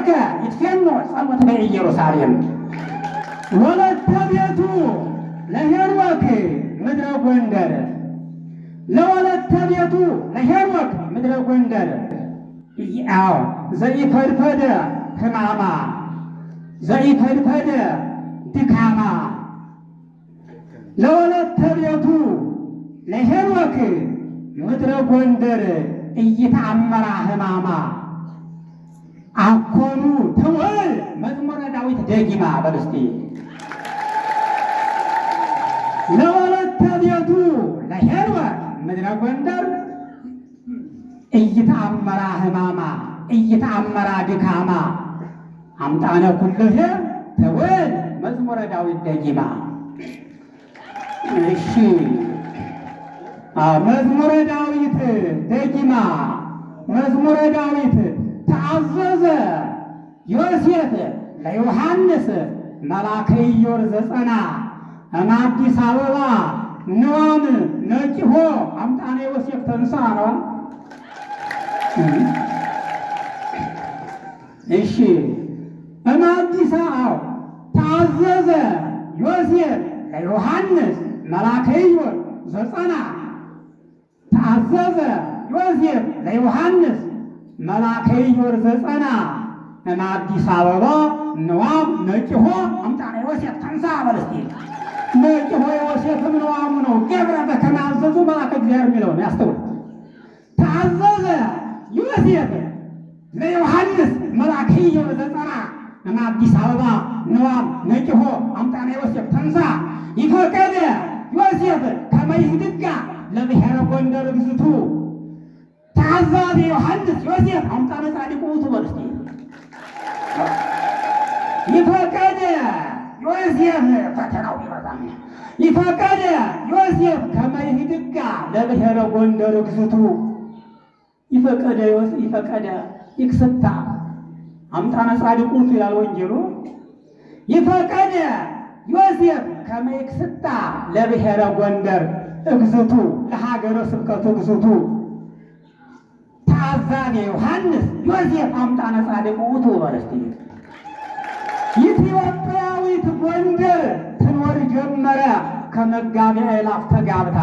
ለከ ይትፌኖ ጸሎት በኢየሩሳሌም ወለተ ቤቱ ለሄኖክ ምድረ ጎንደር ለወለተ ቤቱ ለሄኖክ ምድረ ጎንደር አዎ ዘይፈድፈደ ሕማማ ዘይፈድፈደ ድካማ ለወለተ ቤቱ ለሄኖክ ምድረ ጎንደር እይተአመራ ሕማማ አኮኑ ትውል መዝሙረ ዳዊት ደጊማ በርስቲ ለወለተ ቤቱ ለሄኖክ ምድረ ጎንደር እይተአመራ ሕማማ እይተአመራ ድካማ አምጣነ ኩልህ ትውል መዝሙረ ዳዊት ደጊማ። እሺ መዝሙረ ዳዊት ደጊማ መዝሙረ ዳዊት ተአዘዘ ዮሴፍ ለዮሐንስ መልአከ ኢዮር ዘጸና እምአዲስ አበባ ንዋም ነቂሆ አምጣነ ዮሴፍ ተንሳ ነው። እሺ እምአዲስ አበባ ተአዘዘ ዮሴፍ ለዮሐንስ መልአከ ኢዮር ዘጸና ተአዘዘ ዮሴፍ ለዮሐንስ መልአከ ኢዮር ዘጸና እምአዲስ አበባ ንዋም ነቂሆ አምጣነ ዮሴፍ ተንሳ በርስቲ ነቂሆ ዮሴፍም ንዋሙ ነው። ገብረ በከመ አዘዙ መልአከ እግዚአብሔር የሚለው ነው። ያስተውል። ተአዘዘ ዮሴፍ ለዮሐንስ መልአከ ኢዮር ዘጸና እምአዲስ አበባ ንዋም ነቂሆ አምጣነ ዮሴፍ ተንሳ ይፈቀደ ዮሴፍ ከመ ይህድጋ ለብሔረ ጎንደር እግዝእቱ ተአዛዘ ዮሐንስ ዮሴፍ አምጣነ ጻድቁ ውእቱ በርስቲ ይፈቀደ ዮሴፍ ፈተናው ይበዛል። ይፈቀደ ዮሴፍ ከመ ይህድጋ ለብሔረ ጎንደር እግዝእቱ ይፈቀደ ይክስታ አምጣነ ጻድቁ ውእቱ ይላል ወንጌሉ። ይፈቀደ ዮሴፍ ከመ ይክስታ ለብሔረ ጎንደር እግዝእቱ ለሀገረ ስብከቱ እግዝእቱ ተአዛዘ ዮሐንስ ዮሴፍ አምጣነ ጻድቁ ውእቱ በርስቲ ኢትዮጵያዊት ጎንደር ትኖር ጀመረ ከመጋቢ አእላፍ ተጋብታ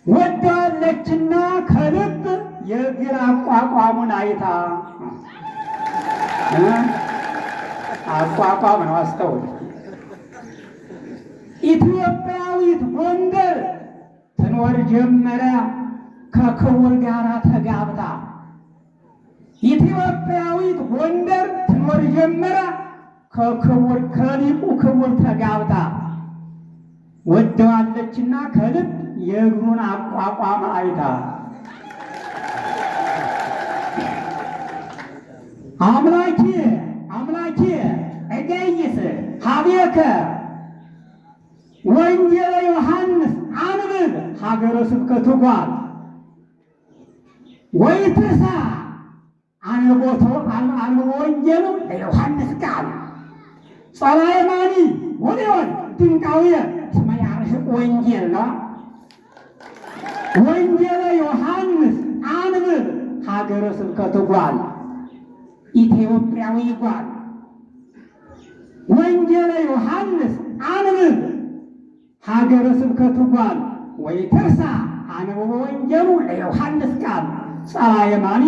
ወዳለችና ከልብ የእግር አቋቋሙን አይታ አቋቋም ነው። አስተውል። ኢትዮጵያዊት ጎንደር ትኖር ጀመረ ከክቡር ጋር ተጋብታ ኢትዮጵያዊት ጎንደር ትኖር ጀመረ ከሊቁ ክቡር ተጋብታ ወደዋለችና ከልብ የእግሩን አቋቋም አይታ አምላኬ እገይስ ሀቤከ ወንጌለ ዮሐንስ አንብብ ሀገረ ስብከቱ ጓል ወይትሳ አንቦቶ አንቦ ወንጌሉ ለዮሐንስ ቃል ጸላኤ ማኒ ወዲዮን ድንቃውየ እስመ ያርሕቅ ወንጌል ነው። ወንጌለ ዮሐንስ አንብብ ሀገረ ስብከቱ ጓል ኢትዮጵያዊ ጓል ወንጌለ ዮሐንስ አንብብ ሀገረ ስብከቱ ጓል ወይትርሳ አንብቦ ወንጌሉ ለዮሐንስ ቃል ጸላኤ ማኒ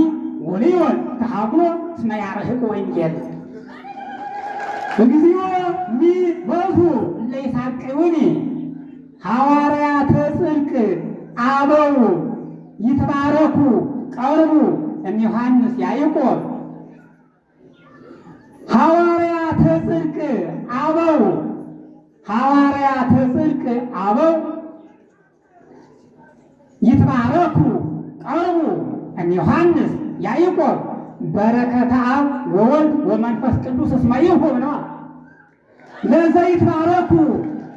ወሊዮን ተሃብሎ እስመ ያርሕቅ ወንጌል እግዚኦ ሚበዙ እለ ይሳቅዩኒ ሐዋርያተ ጽድቅ አበው ይትባረኩ ቀርቡ እምዮሐንስ ያዕቆብ ሐዋርያተ ጽድቅ አበው ሐዋርያተ ጽድቅ አበው ይትባረኩ ቀርቡ እምዮሐንስ ያዕቆብ በረከተ አብ ወወልድ ወመንፈስ ቅዱስ እስመ ይሁብ ነው። ለዘይትባረኩ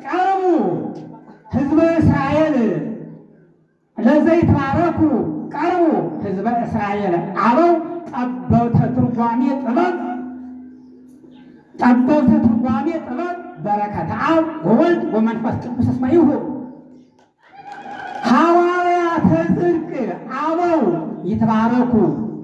ቀርቡ ሕዝበ እስራኤል ለዘይትባረኩ ቀርቡ ሕዝበ እስራኤል አበው ጠበብተ ትርጓሜ ጥበብ በረከተ አብ ወወልድ ወመንፈስ ቅዱስ እስመ ይሁብ ሐዋርያተ ጽድቅ አበው ይትባረኩ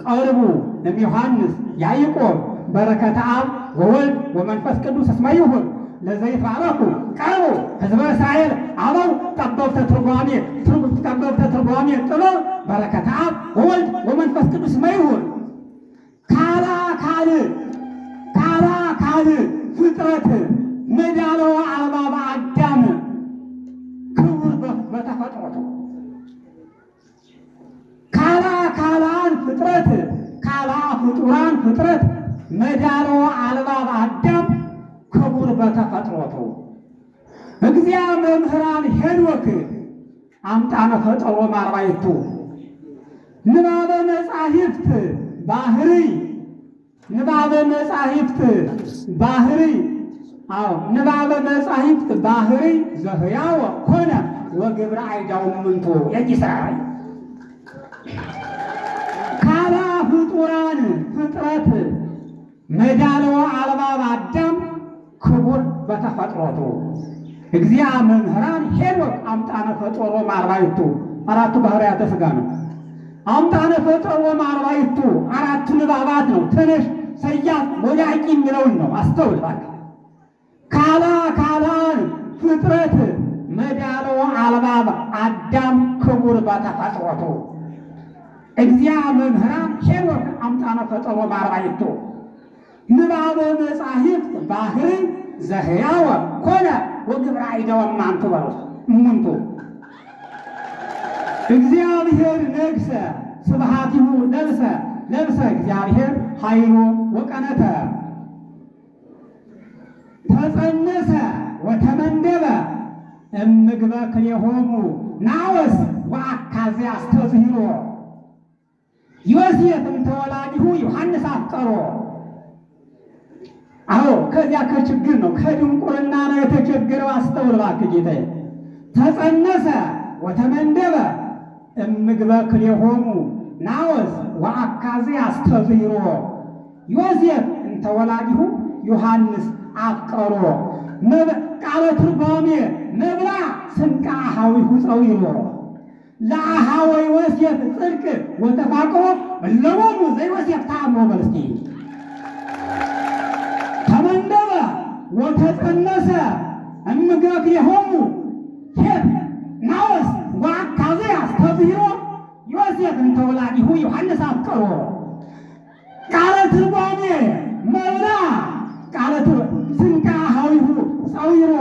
ቀርቡ እምዮሐንስ ያዕቆብ በረከተ አብ ወወልድ ወመንፈስ ቅዱስ እስመ ይሁን ለዘይትባረኩ ቀርቡ ሕዝበ እስራኤል አበው ጠበብተ ትርጓሜ ጥበብ በረከተ አብ ወወልድ ወመንፈስ ቅዱስ እስመ ይሁን ካላ ፍጥረት መዳለዋ አልባባ አዳም ክቡር በተፈጥሮቱ ካላን ፍጥረት ፍጡራን ፍጥረት መዳለዋ አልባባ አዳም ክቡር በተፈጥሮቱ እግዚአ መምህራን ሄኖክ አምጣነ ፈጠሮ ማርባይቱ ንባበ መጻሕፍት ባህርይ ንባበ መጻሕፍት ባህርይ ዘህያው ኮነ ወግብረ አይዳው ምንቶ የቂሳይ ካላ ፍጡራን ፍጥረት መዳለዋ አልባብ አዳም ክቡር በተፈጥሮቱ እግዚአ መምህራን ሄኖክ አምጣነ ፈጠሮ ማርባይቱ አራቱ ባህርያተ ሥጋ ነው። አምጣነ ፈጠሮ ማርባይቱ አራቱ ንባባት ነው። ተነሽ ሰያፍ ወዳቂ የሚለውን ነው። አስተውል እባክህ። ካላን ፍጥረት መዳለዋ አልባብ አዳም ክቡር በተፈጥሮቱ እግዚአ መምህራን ሄኖክ አምጣነ ፈጠሮ ማርባይቱ ንባበ መጻሕፍት ባህርይ ዘህያወ ኮነ ወግብረ አይዳው እማንቱ በሉት እሙንቱ እግዚአብሔር ነግሰ ስብሐቲሁ ለብሰ እግዚአብሔር ኃይሎ ወቀነተ ተጸነሰ ወተመንደበ እምግበ ክልኤሆሙ ናወስ ወአካዘ አስተዝሂሮ ዮሴፍ እንተወላዲሁ ዮሐንስ አፍቀሮ። አዎ ከዚያ ከችግር ነው ከድንቁርና ነው የተቸገረው። አስተውል እባክህ ጌታዬ። ተጸነሰ ወተመንደበ እምግበ ክልኤሆሙ ናወስ ወአካዘ አስተዝሂሮ ዮሴፍ እንተወላዲሁ ዮሐንስ አፍቀሮ ቃለ ትርጓሜ መብላ ስንቃ አሃዊሁ ጸዊሮ ለአሃወ ዮሴፍ ጽድቅ ወተፋቅሮ እለሞሙ ዘዮሴፍ ተአምሮ በልስቲ ተመንደበ ወተጸነሰ እምግበ ክልኤሆሙ ናወስ ወአካዘ አስተዝሂሮ ዮሴፍ እንተወላዲሁ ዮሐንስ አፍቀሮ ቃለ ትርጓሜ መብላ ስንቃ አሃዊሁ ጸዊሮ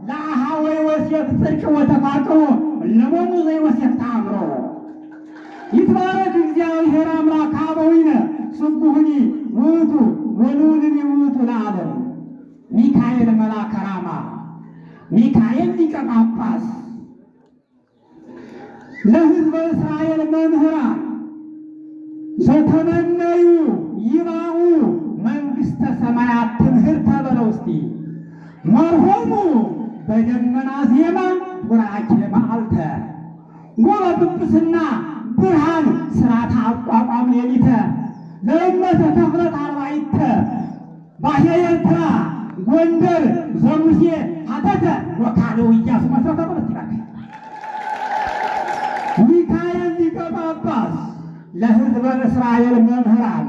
ለአሃወ ዮሴፍ ጽድቅ ወተፋቅሮ እለሞሙ ዘዮሴፍ ተአምሮ ይትባረክ እግዚአብሔር አምላክ አበዊነ ስቡሕኒ ውእቱ ወልዑልኒ ውእቱ ለዓለም ሚካኤል መልአከ ራማ ሚካኤል ሊቀ ጳጳስ ለሕዝበ እስራኤል መምህራን ዘተመነዩ ይባኡ መንግሥተ ሰማያት ትምህርተ በለው እስቲ መርሆሙ በደመና ዜማ ቡራኬ መዓልተ ወበጵጵስና ብርሃን ሥርዓተ አቋቋም ሌሊተ ለእመተ ተፍረት አርባዕተ ባሕረ ኤርትራ ጎንደር ዘሙሴ ሀተተ ወካልእ ኢያሱ መሠረተ በለት ይላል። ሚካኤል ሊቀ ጳጳስ ለሕዝበ እስራኤል መምህራን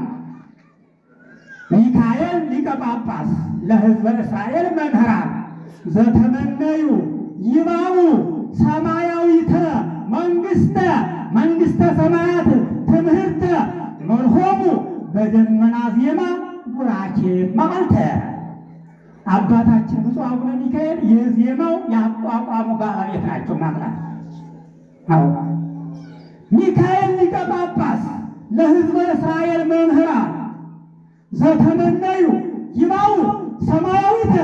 ሚካኤል ሊቀ ጳጳስ ለሕዝበ እስራኤል መምህራን ዘተመነዩ ይባኡ ሰማያዊተ መንግሥተ ሰማያት ትምህርተ መርሆሙ በደመና ዜማ ቡራኬ መዓልተ። አባታችን ብፁዕ አቡነ ሚካኤል የዜማው ያቋቋሙ ባለቤት ናቸው። ማምላት አዎ ሚካኤል ሊቀ ጳጳስ ለሕዝበ እስራኤል መምህራን ዘተመነዩ ይባኡ ሰማያዊተ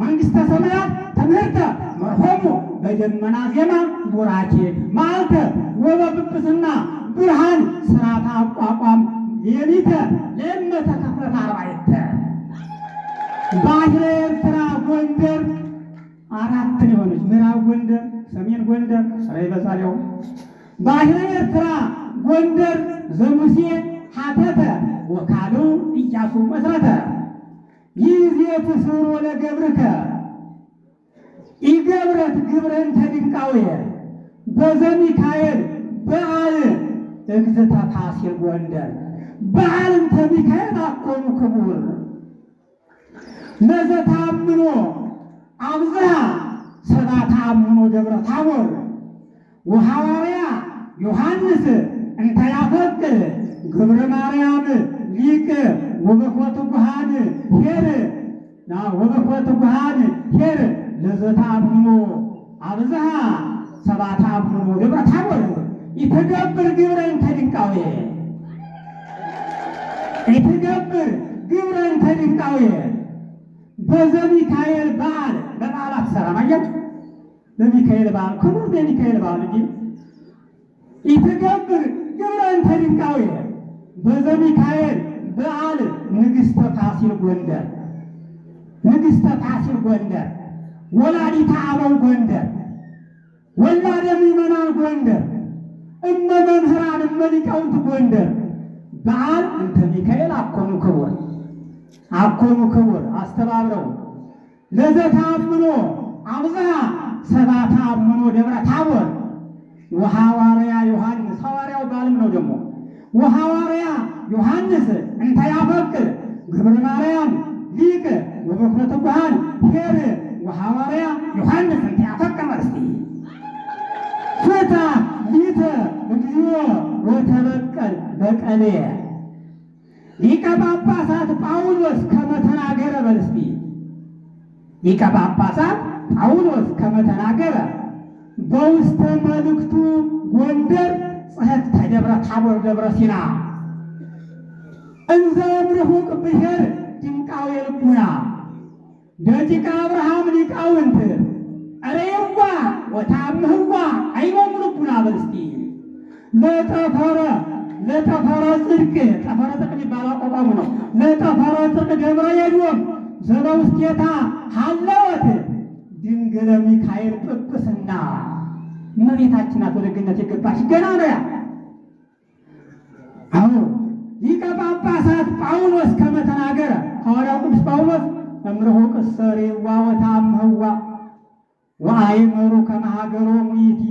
መንግሥተ ሰማያት ትምህርተ መርሆሙ በደመና ዜማ ቡራኬ መዓልተ ወበጵጵስና ብርሃን ሥርዓተ አቋቋም ሌሊተ ለእመተ ተፍረት አርባዕተ ባሕረ ኤርትራ ጎንደር አራት የሆነች ምዕራብ ጎንደር፣ ሰሜን ጎንደር ራይ በዛሬው ባሕረ ኤርትራ ጎንደር ዘሙሴ ሀተተ ወካልእ ኢያሱ መሥረተ ይእዜት ስሮ ለገብርከ ኢገብረት ግብረን ተድንቃውየ በዘሚካኤል በዓል እግዝእተ ፋሲል ጎንደር በዓልንተ ሚካኤል አኮኑ ክቡር ለዘታምኖ አብዝሃ ሰብአ ተአምኖ ደብረ ታቦር ወሐዋርያ ዮሐንስ እንተ ያፈቅር ግብረ ማርያም ሊቅ ወበኮተ ጉሃን ኄር ወበኮተ ጉሃን ኄር ለዘታምኖ አብዝሃ ሰብአ ተአምኖ ደብረ ታቦር ይትገብር ግብረ እንተ ድንቃዌ ይትገብር ግብረ እንተ ድንቃዌ በዘሚካኤል በዓል በበዓላት ሰላም አያችሁ። በሚካኤል በዓል ክቡር በሚካኤል በዓል እንጂ ይትገብር ግብረ እንተ ድንቃዌ በዘሚካኤል በዓል ንግሥተ ፋሲል ጎንደር ንግሥተ ፋሲል ጎንደር ወላዲተ አበው ጎንደር ወላደ ምእመናን ጎንደር እመ መምህራን እመ ሊቃውንት ጎንደር በዓል እንተ ሚካኤል አኮኑ ክቡር አኮኑ ክቡር አስተባብረው ለዘታምኖ አብዝሃ ሰብአ ተአምኖ ደብረ ታቦር ወሐዋርያ ዮሐንስ ሐዋርያው ባልም ነው ደግሞ ወሐዋርያ ዮሐንስ እንተ ያፈቅር ግብረ ማርያም ሊቅ ወበኩረ ጉሃን ኄር ወሐዋርያ ዮሐንስ እንተ ያፈቅር እስቲ ፍታ ሊተ እግዚኦ ወተበቀል በቀሌ ሊቀ ጳጳሳት ጳውሎስ ከመ ተናገረ በል እስቲ ሊቀ ጳጳሳት ጳውሎስ ከመ ተናገረ በውስተ መልእክቱ ጎንደር ጽሕፈተ ደብረ ታቦር ደብረ ሲና እንዘ እምርሁቅ ብሔር ድንቃዌ ልቡና ደቂቀ አብርሃም ሊቃውንት አሬዋ ወታምህዋ አይኖም ልቡና በል እስቲ ለጠፈረ ጽድቅ ጠፈረ ጽድቅ የሚባለው አቋቋሙ ነው። ለጠፈረ ጽድቅ ደብረ ኤዶም ዘበውስቴታ ሀለወት ድንግለ ሚካኤል ጵጵስና እመቤታችን ናት ወደ ገነት የገባች ገና ነው። ያ አዎ ሊቀ ጳጳሳት ጳውሎስ ከመ ተናገረ ሐዋርያው ቅዱስ ጳውሎስ እምርሁቅ እሰሬዋ ወታምህዋ ወአይመሩ ከመ ሀገሮሙ ይእቲ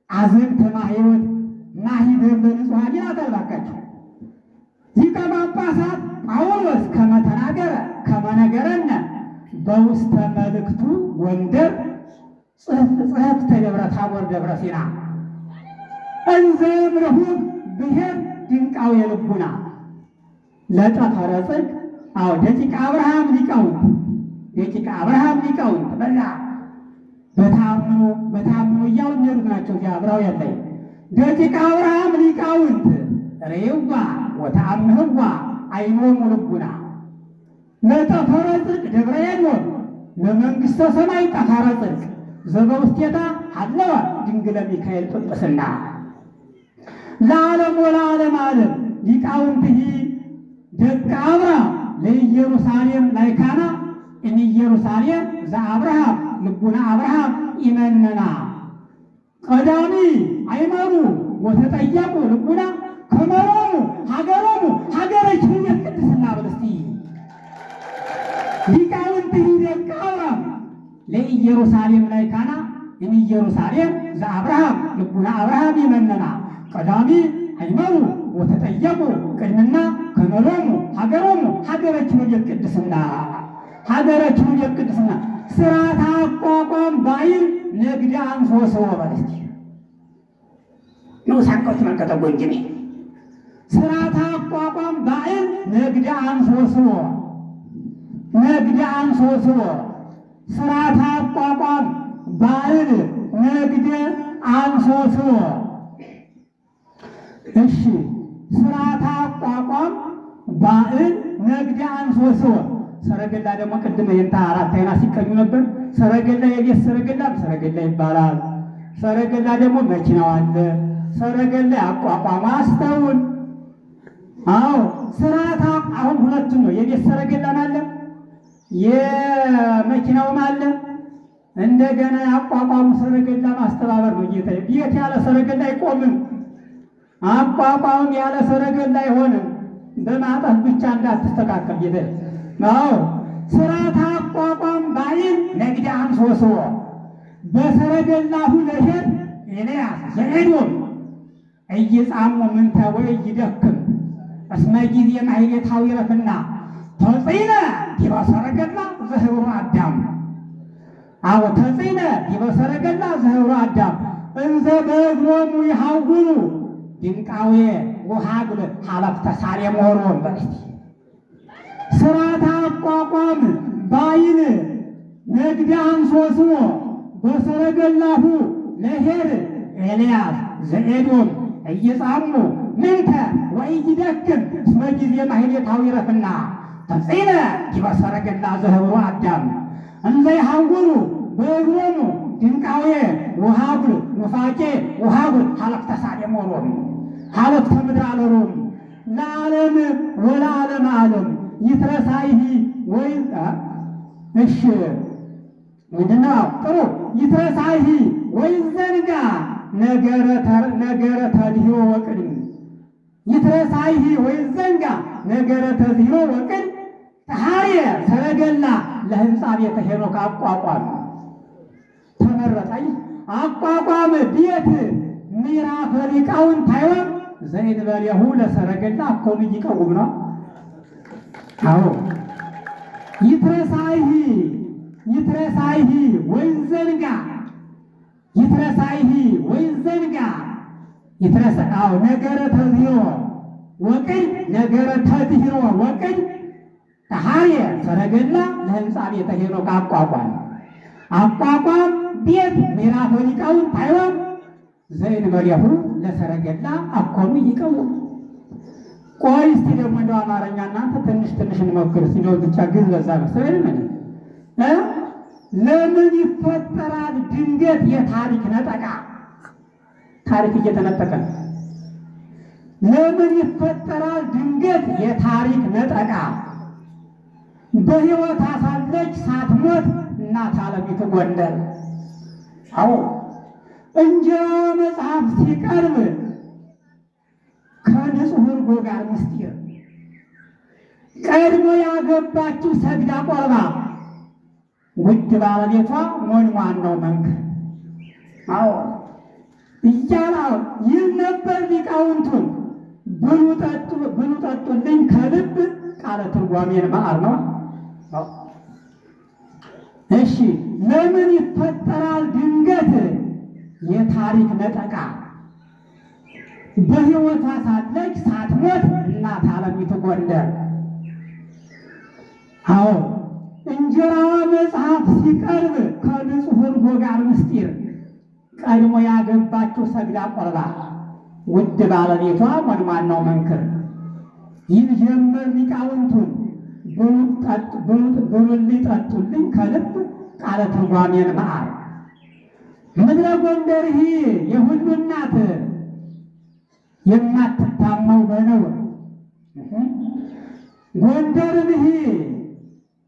አዝንተ ማሕይወት ማኅደረ ንጹሐን ይላታል። እባካችሁ ሊቀ ጳጳሳት ጳውሎስ ከመ ተናገረ ከመ ነገረነ በውስተ መልእክቱ ጎንደር ጽሕፈተ ደብረ ታቦር ደብረ ሲና እንዘ እምርሁቅ ብሔር ድንቃዌ ልቡና ለጠፈረ ጽድቅ አዎ ደቂቀ አብርሃም ሊቃውንት ደቂቀ አብርሃም ሊቃውንት በላ በታምኖ እያሉ የሚሄዱት ናቸው። እዚያ ዕብራውያን ላይ ደቂቀ አብርሃም ሊቃውንት ሬዋ ወተአምህዋ አይኖሙ ልቡና ለጠፈረ ጽድቅ ደብረ ኤዶም ለመንግሥተ ሰማይ ጠፈረ ጽድቅ ዘበውስቴታ ሀለወ ድንግለ ሚካኤል ጵጵስና ለዓለም ወለዓለም ዓለም ሊቃውንትሂ ደቂቀ አብርሃም ለኢየሩሳሌም ላይካና እምኢየሩሳሌም ዘአብርሃም ልቡና አብርሃም ኢመነና ቀዳሚ አይመሩ ወተጠየቁ ልቡና ከመሮሙ ሀገሮሙ ሀገረ ኪሩቤል ቅድስና በል እስቲ ሊቃውንትሂ ደቂቀ አብርሃም ለኢየሩሳሌም ላይካና እምኢየሩሳሌም ዘአብርሃም ልቡና አብርሃም ኢመነና ቀዳሚ አይመሩ ወተጠየቁ ቅድምና ከመሮሙ ሀገሮሙ ሀገረ ኪሩቤል ቅድስና ሀገረ ኪሩቤል ቅድስና ስርዓተ አቋቋም ባይል ነግደ አንሶስዎ በል እስቲ ንዑስ አንቀጽ መልከተ ጎንጅሜ ስርዓተ አቋቋም ባይል ነግደ አንሶስዎ ነግደ አንሶስዎ ስርዓተ አቋቋም ባይል ነግደ አንሶስዎ እሺ ስርዓተ አቋቋም ባዕል ነግደ አንሶስዎ ሰረገላ ደግሞ ቅድም የንታ አራት አይና ሲቀኙ ነበር። ሰረገላ የቤት ሰረገላ ይባላል። ሰረገላ ደግሞ መኪናው አለ። ሰረገላ አቋቋም አስተውል። አዎ ስርዓተ አሁን ሁለቱም ነው። የቤት ሰረገላም አለ የመኪናውም አለ። እንደገና ያቋቋሙ ሰረገላ ማስተባበር ነው። ጌታ ቤት ያለ ሰረገላ አይቆምም። አቋቋም ያለ ሰረገላ አይሆንም። በማጠፍ ብቻ እንዳትስተካከል ጌታ አዎ ስርዓተ አቋቋም ባይል ነግደ አንሶስዎ በሰረገላሁ ለኄር ኤልያስ ዘኤዶም እይጻሙ ምንተ ወይ ይደክም እስመ ጊዜ ማሕሌታዊ ረፍና ተጽዕነ ዲበ ሰረገላ ዘህብሩ አዳም። አዎ ተጽዕነ ዲበ ሰረገላ ዘህብሩ አዳም እንዘ በእግሮሙ ይሐውሩ ድንቃዌ ወሀግል ሀለፍተ ሳሌም ወሮም። በስቲ ስርዓተ አቋቋም ባይን ነግደ አንሶስሞ በሰረገላሁ ለሄር ኤልያስ ዘኤዶም እይጻሙ ምንተ ወኢይደክም እስመ ጊዜ ማሕሌታዊ ረፍና ተጽዕነ ዲበ ሰረገላ ዘህብሩ አዳም እንዘ ይሐውሩ በእግሮሙ ድንቃዌ ወሀጉል ኑፋቄ ወሀጉል ሀለፍተ ሳሌም ወሮም ሀለፍተ ምድር አለሮም ለዓለም ወለዓለም ዓለም ይትረሳይሂ ወይ እሺ ምንድነው? ጥሩ ይትረሳይሂ ወይ ዘንጋ ነገረ ተድኅሮ ወቅድም ይትረሳይሂ ወይ ዘንጋ ነገረ ተድኅሮ ወቅድም ተሐርየ ሰረገላ ለህንፃ ቤተ ሄኖክ አቋቋም ተመረጠኝ አቋቋም ቤት ምዕራፈ ሊቃውንት አይወም ዘእንበሌሁ ለሰረገላ እኮኑ ይቀውም ነው። አዎ ይትረሳይሂ ወይ ዘንጋ ይትረሳይሂ ወይ ዘንጋ አዎ ነገረ ተድኅሮ ወቅድ ነገረ ተድኅሮ ወቅድ ተሐርየ ሰረገላ ለህንፃ ቤተ ሄኖክ አቋቋም ቤት ምዕራፈ ሊቃውንት አይወም ዘእንበሌሁ ለሰረገላ እኮኑ ይቀውም። ቆይ እስቲ ደግሞ እንደው አማርኛ እናንተ ትንሽ እንሞክር እስቲ ነው ብቻ ግን በዛ መሰለኝ ለምን ይፈጠራል ድንገት የታሪክ ነጠቃ? ታሪክ እየተነጠቀ ነው። ለምን ይፈጠራል ድንገት የታሪክ ነጠቃ? በሕይወት ሳለች ሳትሞት እናት ዓለሚቱ ጎንደር። አዎ እንጀራ መጽሐፍ ሲቀርብ ከንጹሕ እርጎ ጋር ምስጢር ቀድሞ ያገባችው ሰግዳ ቆርባ ውድ ባለቤቷ ሞንሟን ነው መንክር። አዎ እያላ ይህ ነበር ሊቃውንቱን ብሉ ጠጡልኝ ከልብ ቃለ ትርጓሜን ማዕር ነው። እሺ ለምን ይፈጠራል ድንገት የታሪክ ነጠቃ? በሕይወቷ ሳለች ሳትሞት እናት ዓለሚቱ ጎንደር። አዎ እንጀራዋ መጽሐፍ ሲቀርብ ከንጹሕ እርጎ ጋር ምስጢር ቀድሞ ያገባችው ሰግዳ ቆርባ ውድ ባለቤቷ ሞንሟን ነው መንክር። ይህ ጀመር ሊቃውንቱን ብሉልኝ ጠጡልኝ ከልብ ቃለ ትርጓሜን ማዕር። ምድረ ጎንደርሂ የሁሉ እናት የማትታማው በነውር ጎንደርንሂ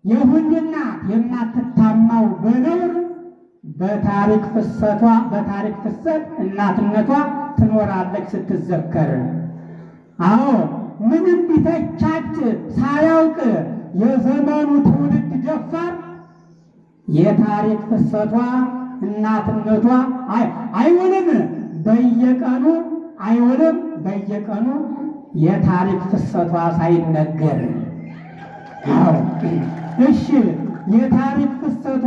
የሁሉ እናት የማትታማው በነውር በታሪክ ፍሰት እናትነቷ ትኖራለች ስትዘከር። አዎ ምንም ቢተቻች ሳያውቅ የዘመኑ ትውልድ ደፋር የታሪክ ፍሰቷ እናትነቷ አይሆንም በየቀኑ የታሪክ ፍሰቷ ሳይነገር። አዎ እሺ የታሪክ ፍሰቷ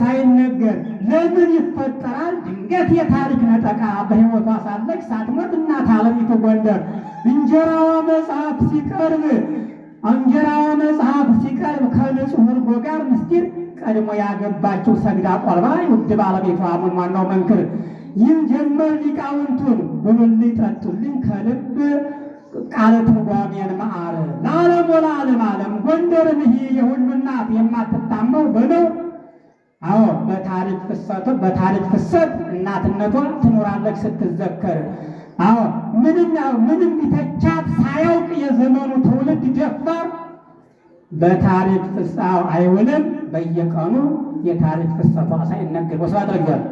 ሳይነገር ለምን ይፈጠራል ድንገት የታሪክ ነጠቃ? በሕይወቷ ሳለች ሳትሞት እናት ዓለሚቱ ጎንደር እንጀራዋ መጽሐፍ ሲቀርብ ከንጹሕ እርጎ ጋር ምስጢር ቀድሞ ያገባችው ሰግዳ ቆርባ ውድ ባለቤቷ ሞንሟን ነው መንክር። ይህን ጀመር ሊቃውንቱን ብሉልኝ ጠጡልኝ ከልብ ቃለ ትርጓሜን ማዕር። ለዓለም ወለዓለም ዓለም ጎንደርንሂ የሁሉ እናት የማትታማው በነው። አዎ በታሪክ ፍሰት እናትነቷ ትኖራለች ስትዘከር። አዎ ምንም ቢተቻት ሳያውቅ የዘመኑ ትውልድ ደፋር በታሪክ ፍጻሜ አይውልም በየቀኑ የታሪክ ፍሰቷ ሳይነገር። ወስብሐት ለእግዚአብሔር።